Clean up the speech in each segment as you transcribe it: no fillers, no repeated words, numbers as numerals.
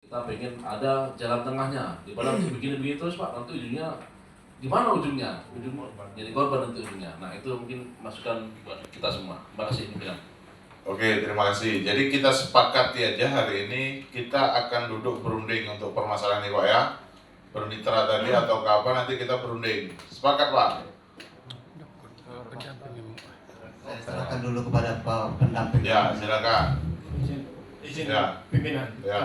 Kita pengen ada jalan tengahnya. Daripada begini-begini terus Pak, nanti ujungnya gimana ujungnya? Ujung jadi korban nanti ujungnya. Nah itu mungkin masukan buat kita semua. Terima kasih pimpinan. Oke, terima kasih. Jadi kita sepakati aja hari ini kita akan duduk berunding untuk permasalahan ini Pak ya. Bermitra tadi atau kapan nanti kita berunding. Sepakat Pak? Saya serahkan dulu kepada Pak pendamping. Ya, silakan. Izin Ya. pimpinan. Ya.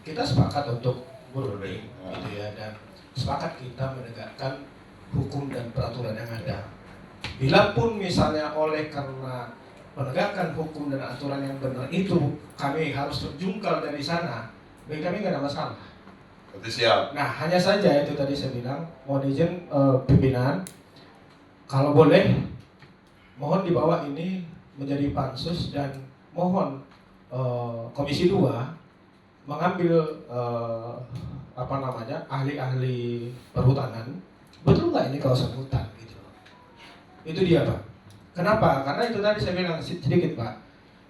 Kita sepakat untuk berunding, Ya. gitu ya, dan sepakat kita menegakkan hukum dan peraturan yang ada. Bila pun misalnya oleh karena penegakan hukum dan aturan yang benar itu kami harus terjungkal dari sana, bagi kami nggak ada masalah. Berarti siap. Nah, hanya saja itu tadi saya bilang, mohon izin pimpinan, kalau boleh, mohon dibawa ini menjadi pansus dan mohon Komisi 2 mengambil ahli-ahli perhutanan. Betul nggak ini kawasan hutan gitu? Itu dia Pak. Kenapa? Karena itu tadi saya bilang sedikit Pak.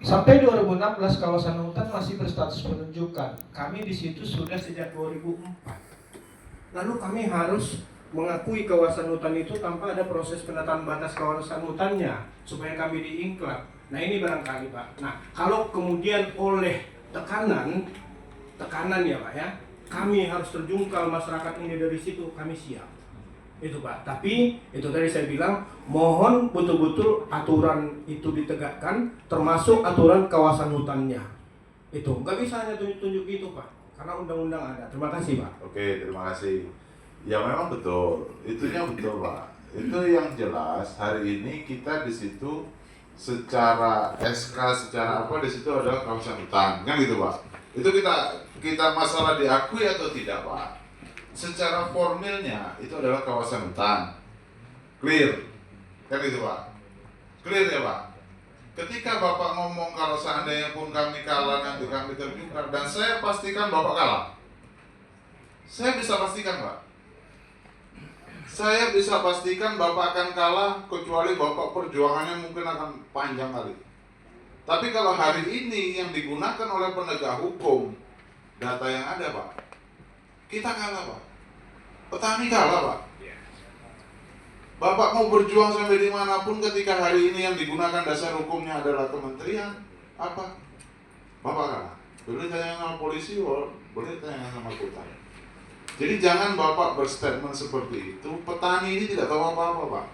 Sampai 2016 kawasan hutan masih berstatus penunjukan. Kami di situ sudah sejak 2004. Lalu kami harus mengakui kawasan hutan itu tanpa ada proses penataan batas kawasan hutannya supaya kami diingklap. Nah ini barangkali Pak. Nah kalau kemudian oleh tekanan ya Pak ya, kami harus terjungkal masyarakat ini dari situ, kami siap. Itu Pak. Tapi itu tadi saya bilang, mohon betul-betul aturan itu ditegakkan, termasuk aturan kawasan hutannya. Itu nggak bisa hanya tunjuk-tunjuk itu Pak, karena undang-undang ada. Terima kasih Pak. Oke, terima kasih. Ya memang betul, itunya betul Pak. Itu yang jelas hari ini kita di situ secara SK, secara apa di situ adalah kawasan hutan, kan gitu Pak. Itu kita masalah diakui atau tidak Pak. Secara formilnya itu adalah kawasan hutan, clear, kan gitu Pak. Clear ya Pak. Ketika Bapak ngomong kalau seandainya pun kami kalah nanti kami terjungkal, dan saya pastikan Bapak kalah. Saya bisa pastikan Pak. Saya bisa pastikan Bapak akan kalah kecuali Bapak perjuangannya mungkin akan panjang kali. Tapi kalau hari ini yang digunakan oleh penegak hukum, data yang ada Pak, kita kalah Pak. Petani kalah Pak. Bapak mau berjuang sampai dimanapun ketika hari ini yang digunakan dasar hukumnya adalah kementerian, apa? Bapak kalah. Boleh tanya sama polisi, boleh tanya sama kota. Jadi jangan Bapak berstatement seperti itu, petani ini tidak tahu apa-apa Pak.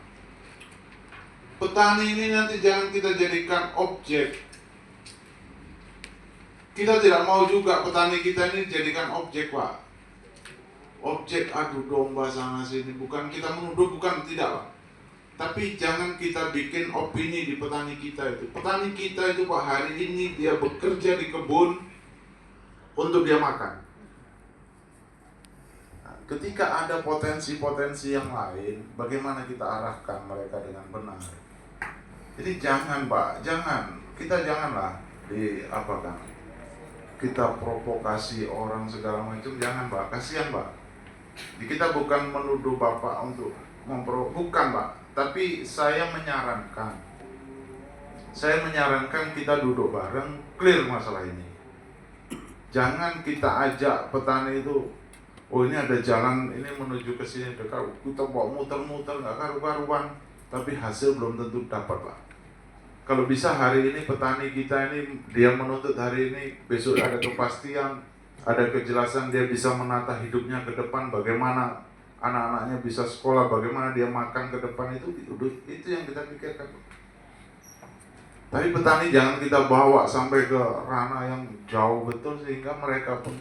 Petani ini nanti jangan kita jadikan objek. Kita tidak mau juga petani kita ini dijadikan objek Pak. Objek adu domba sana sini, bukan kita menuduh, bukan, tidak Pak. Tapi jangan kita bikin opini di petani kita itu. Petani kita itu Pak hari ini dia bekerja di kebun untuk dia makan. Ketika ada potensi-potensi yang lain, bagaimana kita arahkan mereka dengan benar? Jadi jangan Pak, kita janganlah kita provokasi orang segala macam, jangan Pak, kasihan Pak. Kita bukan menuduh Bapak untuk bukan Pak, tapi saya menyarankan kita duduk bareng, clear masalah ini. Jangan kita ajak petani itu, oh ini ada jalan ini menuju ke sini dekat, kita bawa muter-muter nggak karu-karuan, tapi hasil belum tentu dapat Pak. Kalau bisa hari ini petani kita ini dia menuntut hari ini, besok ada kepastian, ada kejelasan, dia bisa menata hidupnya ke depan, bagaimana anak-anaknya bisa sekolah, bagaimana dia makan ke depan, itu yang kita pikirkan. Tapi petani jangan kita bawa sampai ke ranah yang jauh betul sehingga mereka pun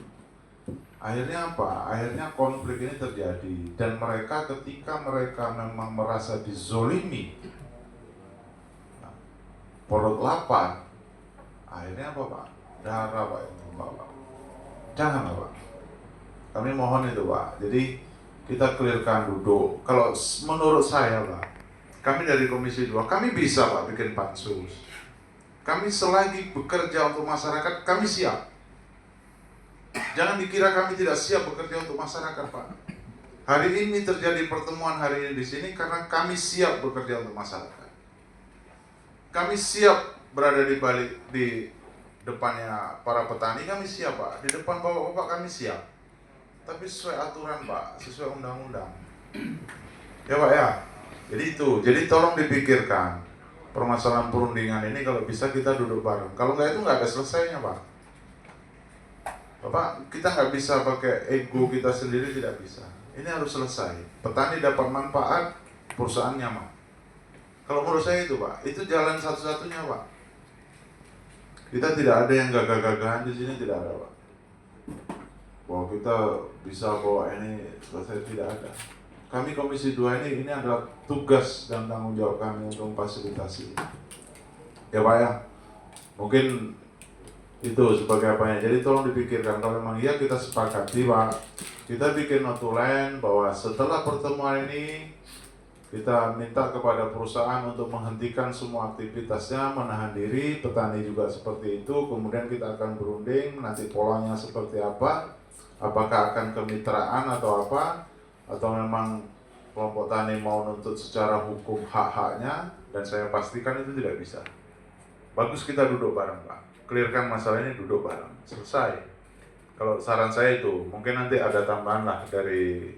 akhirnya apa? Akhirnya konflik ini terjadi dan mereka ketika mereka memang merasa dizolimi, perut lapar, akhirnya apa Pak? Darah Pak itu Bapak. Jangan Pak. Kami mohon itu Pak. Jadi kita clearkan duduk. Kalau menurut saya Pak, kami dari Komisi 2, kami bisa Pak bikin pansus. Kami selagi bekerja untuk masyarakat, kami siap. Jangan dikira kami tidak siap bekerja untuk masyarakat Pak. Hari ini terjadi pertemuan hari ini di sini karena kami siap bekerja untuk masyarakat. Kami siap berada di depannya para petani kami siap Pak, di depan bapak-bapak kami siap. Tapi sesuai aturan Pak, sesuai undang-undang. Ya Pak ya. Jadi tolong dipikirkan permasalahan perundingan ini kalau bisa kita duduk bareng. Kalau nggak itu nggak ada selesainya Pak. Bapak, kita nggak bisa pakai ego kita sendiri, tidak bisa. Ini harus selesai. Petani dapat manfaat, perusahaan nyaman. Kalau menurut saya itu Pak, itu jalan satu-satunya Pak. Kita tidak ada yang gagah-gagahan di sini, tidak ada Pak. Bahwa kita bisa bawa ini selesai, tidak ada. Kami Komisi 2 ini adalah tugas dan tanggung jawab kami untuk memfasilitasi. Ya Pak ya, mungkin itu sebagai apanya. Jadi tolong dipikirkan, kalau memang iya kita sepakati Pak, kita bikin notulen bahwa setelah pertemuan ini kita minta kepada perusahaan untuk menghentikan semua aktivitasnya, menahan diri, petani juga seperti itu, kemudian kita akan berunding, nanti polanya seperti apa, apakah akan kemitraan atau apa, atau memang kelompok tani mau nuntut secara hukum hak-haknya, dan saya pastikan itu tidak bisa. Bagus kita duduk bareng Pak, clearkan masalah ini, duduk bareng, selesai. Kalau saran saya itu, mungkin nanti ada tambahan lah dari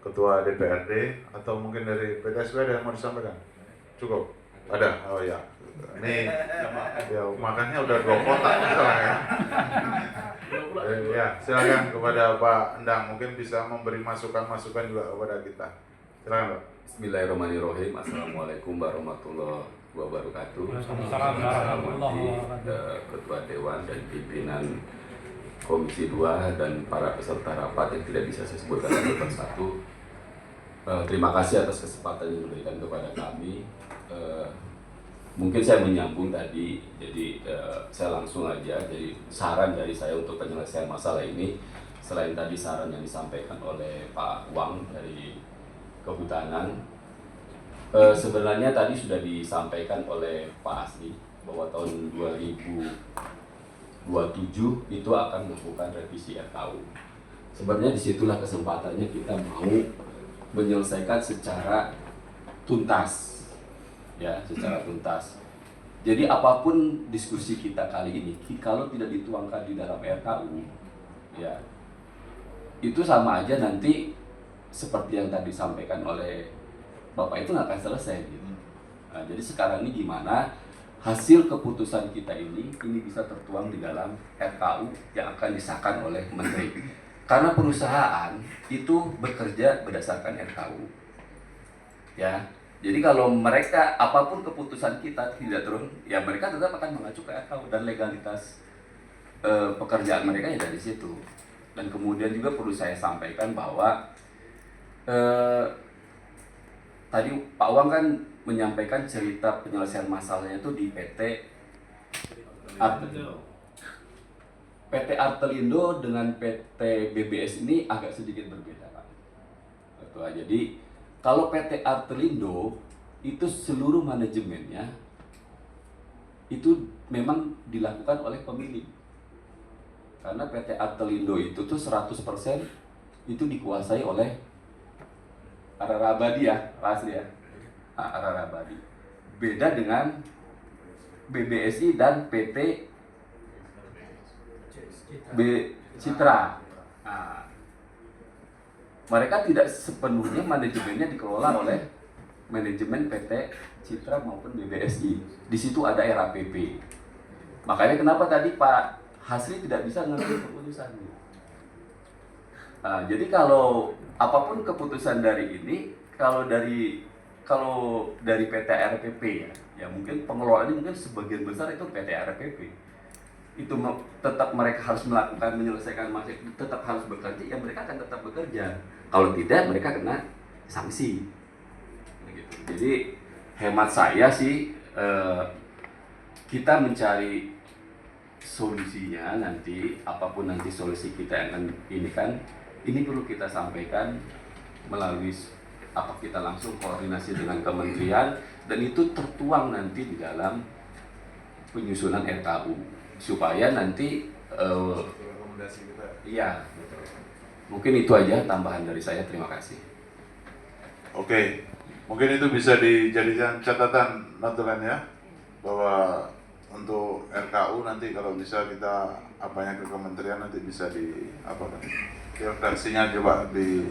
Ketua DPRD atau mungkin dari PTSB ada yang mau disampaikan? Cukup? Ada? Oh ya. Ini ya makannya udah 2 kotak misalnya. Ya, silakan kepada Pak Endang, mungkin bisa memberi masukan-masukan juga kepada kita. Silakan Pak. Bismillahirrahmanirrahim. Assalamualaikum warahmatullahi wabarakatuh. Ketua Dewan dan pimpinan Komisi 2 dan para peserta rapat yang tidak bisa saya sebutkan satu persatu. Terima kasih atas kesempatan yang diberikan kepada kami. Mungkin saya menyambung tadi, jadi saya langsung aja. Jadi saran dari saya untuk penyelesaian masalah ini, selain tadi saran yang disampaikan oleh Pak Wang dari Kehutanan, sebenarnya tadi sudah disampaikan oleh Pak Asli bahwa tahun 2027 itu akan melakukan revisi RKU. Sebenarnya disitulah kesempatannya kita mau menyelesaikan secara tuntas, ya, secara tuntas. Jadi apapun diskusi kita kali ini, kalau tidak dituangkan di dalam RKU, ya, itu sama aja nanti seperti yang tadi disampaikan oleh Bapak itu nggak akan selesai. Gitu. Nah, jadi sekarang ini gimana hasil keputusan kita ini bisa tertuang di dalam RKU yang akan disahkan oleh Menteri. Karena perusahaan itu bekerja berdasarkan RKU, ya. Jadi kalau mereka apapun keputusan kita tidak turun, ya mereka tetap akan mengacu ke RKU dan legalitas pekerjaan mereka ya dari situ. Dan kemudian juga perlu saya sampaikan bahwa tadi Pak Wang kan menyampaikan cerita penyelesaian masalahnya itu di PT Artelindo. PT Artelindo dengan PT BBS ini agak sedikit berbeda, Pak. Jadi kalau PT Artelindo itu seluruh manajemennya itu memang dilakukan oleh pemilik. Karena PT Artelindo itu tuh 100% itu dikuasai oleh Ararabadi ya, Asli ya. Ararabadi. Beda dengan BBSI dan PT Citra. Nah, mereka tidak sepenuhnya manajemennya dikelola oleh manajemen PT Citra maupun BBSI. Di situ ada RAPP. Makanya kenapa tadi Pak Hasri tidak bisa ngambil keputusan. Nah, jadi kalau apapun keputusan dari ini, kalau dari PT RPP ya mungkin pengelolaannya mungkin sebagian besar itu PT RPP. Itu tetap mereka harus melakukan menyelesaikan masalah, tetap harus bekerja, ya mereka akan tetap bekerja. Kalau tidak, mereka kena sanksi. Begitu. Jadi hemat saya sih kita mencari solusinya nanti, apapun nanti solusi kita yang akan ini kan, ini perlu kita sampaikan melalui apa kita langsung koordinasi dengan kementerian dan itu tertuang nanti di dalam penyusunan RKU. Supaya nanti rekomendasi kita. Iya, betul. Mungkin itu aja tambahan dari saya. Terima kasih. Oke, mungkin itu bisa dijadikan catatan notulen ya, bahwa untuk RKU nanti kalau bisa kita apanya ke kementerian nanti bisa di apa kan? Redaksinya coba di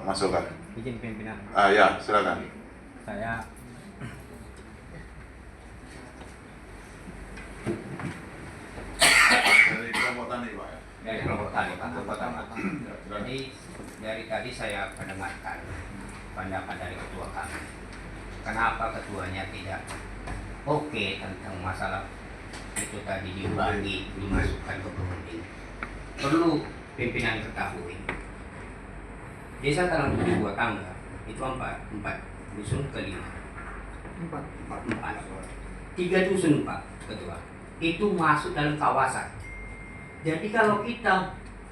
masukkan. Izin pimpinan, Ya silakan. saya Dari kelompok tani Pak ya. Dari kelompok tani Pak. Jadi dari tadi saya mendengarkan pendapat dari ketua kami. Kenapa ketuanya tidak oke tentang masalah itu tadi dibagi, dimasukkan ke pemuding. Perlu pimpinan ketahui. Desa Talang Tujuh Dua Tangga itu empat dusun ke 5. Empat. 3 dusun Pak Ketua. Itu masuk dalam kawasan. Jadi kalau kita